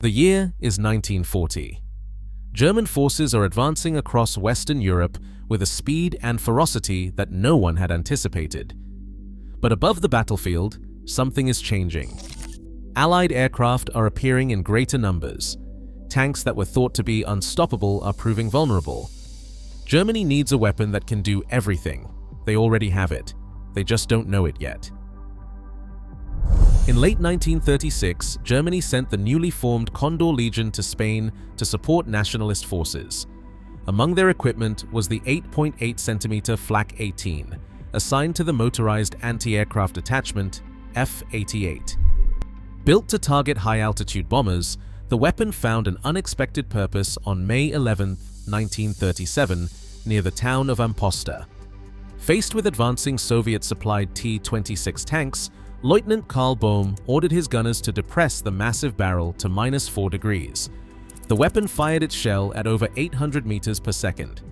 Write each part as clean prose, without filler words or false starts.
The year is 1940. German forces are advancing across Western Europe with a speed and ferocity that no one had anticipated. But above the battlefield, something is changing. Allied aircraft are appearing in greater numbers. Tanks that were thought to be unstoppable are proving vulnerable. Germany needs a weapon that can do everything. They already have it. They just don't know it yet. In late 1936, Germany sent the newly formed Condor Legion to Spain to support nationalist forces. Among their equipment was the 8.8 cm Flak 18, assigned to the motorized anti-aircraft attachment F-88. Built to target high-altitude bombers, the weapon found an unexpected purpose on May 11, 1937, near the town of Amposta. Faced with advancing Soviet-supplied T-26 tanks, Lieutenant Karl Bohm ordered his gunners to depress the massive barrel to -4 degrees. The weapon fired its shell at over 800 meters per second.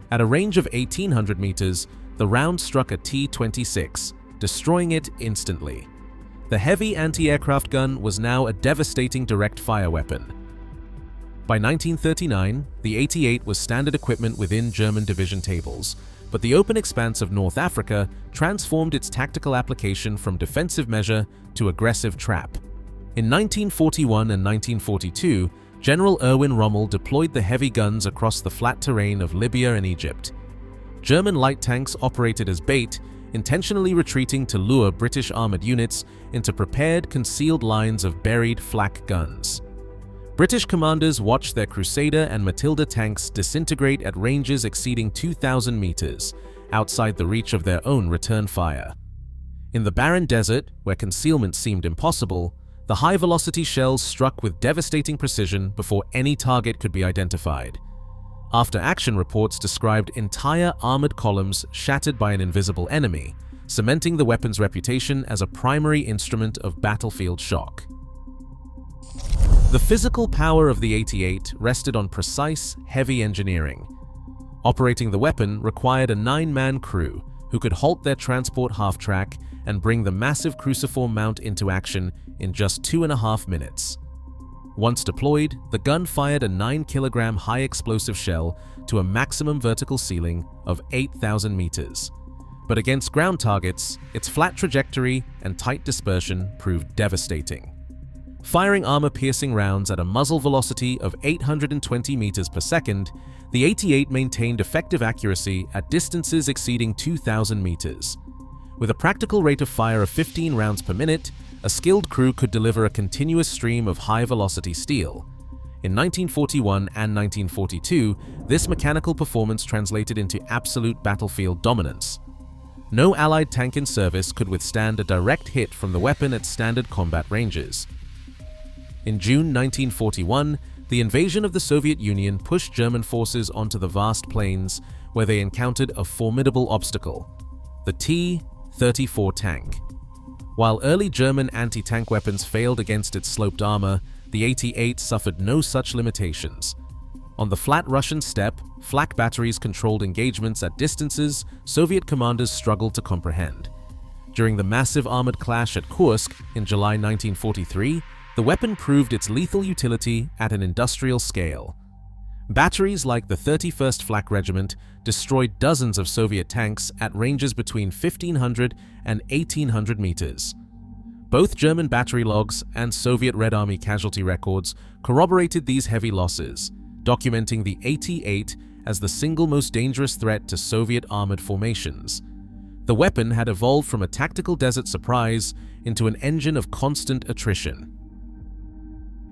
At a range of 1,800 meters, the round struck a T-26, destroying it instantly. The heavy anti-aircraft gun was now a devastating direct-fire weapon. By 1939, the 88 was standard equipment within German division tables, but the open expanse of North Africa transformed its tactical application from defensive measure to aggressive trap. In 1941 and 1942, General Erwin Rommel deployed the heavy guns across the flat terrain of Libya and Egypt. German light tanks operated as bait, intentionally retreating to lure British armored units into prepared, concealed lines of buried flak guns. British commanders watched their Crusader and Matilda tanks disintegrate at ranges exceeding 2,000 meters, outside the reach of their own return fire. In the barren desert, where concealment seemed impossible, the high-velocity shells struck with devastating precision before any target could be identified. After-action reports described entire armored columns shattered by an invisible enemy, cementing the weapon's reputation as a primary instrument of battlefield shock. The physical power of the 88 rested on precise, heavy engineering. Operating the weapon required a 9-man crew who could halt their transport half-track and bring the massive cruciform mount into action in just 2.5 minutes. Once deployed, the gun fired a 9-kilogram high-explosive shell to a maximum vertical ceiling of 8,000 meters. But against ground targets, its flat trajectory and tight dispersion proved devastating. Firing armor-piercing rounds at a muzzle velocity of 820 meters per second, the 88 maintained effective accuracy at distances exceeding 2,000 meters. With a practical rate of fire of 15 rounds per minute, a skilled crew could deliver a continuous stream of high-velocity steel. In 1941 and 1942, this mechanical performance translated into absolute battlefield dominance. No Allied tank in service could withstand a direct hit from the weapon at standard combat ranges. In June 1941, the invasion of the Soviet Union pushed German forces onto the vast plains where they encountered a formidable obstacle: the T-34 tank. While early German anti-tank weapons failed against its sloped armor, the 88 suffered no such limitations. On the flat Russian steppe, flak batteries controlled engagements at distances Soviet commanders struggled to comprehend. During the massive armored clash at Kursk in July 1943, the weapon proved its lethal utility at an industrial scale. Batteries like the 31st Flak Regiment destroyed dozens of Soviet tanks at ranges between 1,500 and 1,800 meters. Both German battery logs and Soviet Red Army casualty records corroborated these heavy losses, documenting the 88 as the single most dangerous threat to Soviet armored formations. The weapon had evolved from a tactical desert surprise into an engine of constant attrition.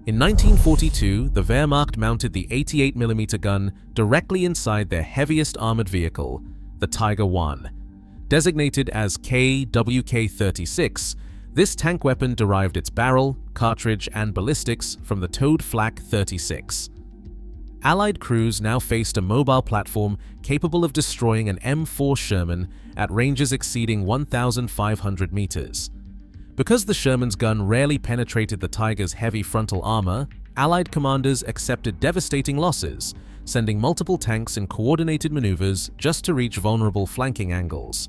In 1942, the Wehrmacht mounted the 88mm gun directly inside their heaviest armored vehicle, the Tiger I. Designated as KWK-36, this tank weapon derived its barrel, cartridge, and ballistics from the towed Flak 36. Allied crews now faced a mobile platform capable of destroying an M4 Sherman at ranges exceeding 1,500 meters. Because the Sherman's gun rarely penetrated the Tiger's heavy frontal armor, Allied commanders accepted devastating losses, sending multiple tanks in coordinated maneuvers just to reach vulnerable flanking angles.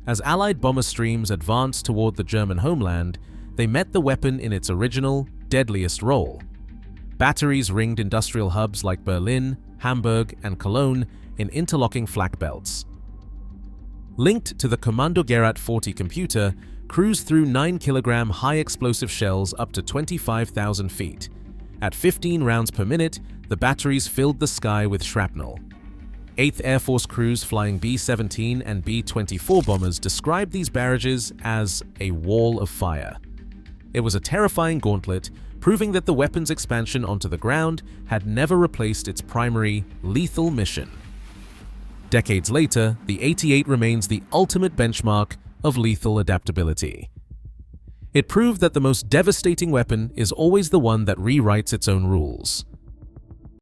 As Allied bomber streams advanced toward the German homeland, they met the weapon in its original, deadliest role. Batteries ringed industrial hubs like Berlin, Hamburg, and Cologne in interlocking flak belts. Linked to the Kommando Gerät 40 computer, crews threw 9-kilogram high-explosive shells up to 25,000 feet. At 15 rounds per minute, the batteries filled the sky with shrapnel. 8th Air Force crews flying B-17 and B-24 bombers described these barrages as a wall of fire. It was a terrifying gauntlet, proving that the weapon's expansion onto the ground had never replaced its primary, lethal mission. Decades later, the 88 remains the ultimate benchmark of lethal adaptability. It proved that the most devastating weapon is always the one that rewrites its own rules.